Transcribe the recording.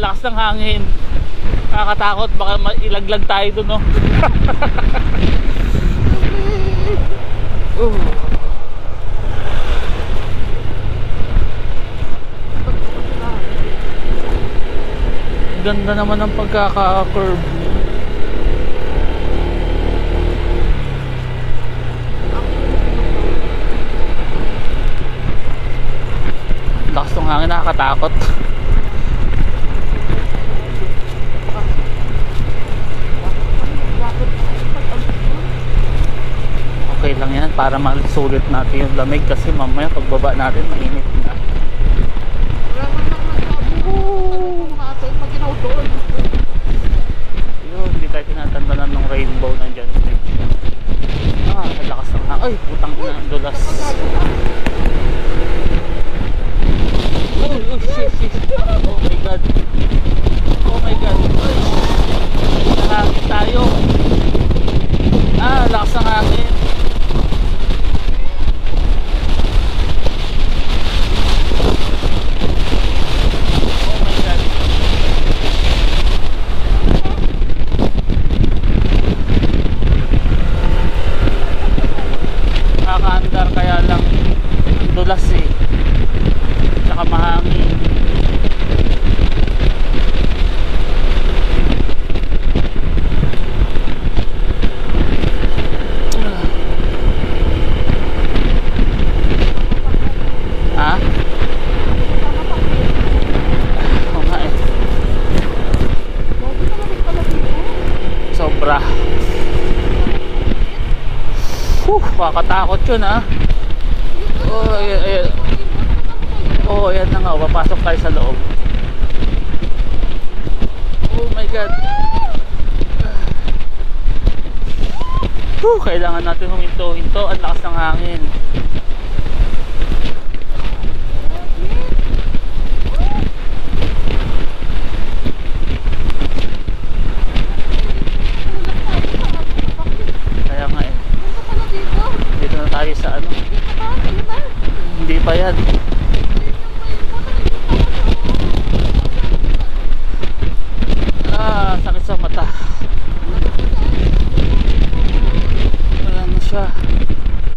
lakas ng hangin. Nakakatakot, baka ilaglag tayo dun, no? Ganda naman ng pagkaka-curve. Lakas ng hangin, nakakatakot. Okay lang yan para masulit natin yung lamig kasi mamaya pagbaba natin mainit na. Yun, hindi tayo tinatandanan ng rainbow nandyan. Lakas ng hangin. Ay, putang ina, dulas. Oh shit. Oh my god. Oh my god. Nahangin tayo. Lakas ng hangin. Nakakaandar kaya lang dulas eh. Tsaka mahangin. Oo nga eh. Sobra. Kakatakot yun ha. Ayan na nga, papasok tayo sa loob. Oh my god. Kailangan natin huminto-hinto, ang lakas ng hangin. Kaya nga eh. Dito na tayo sa ano. Hindi pa yan.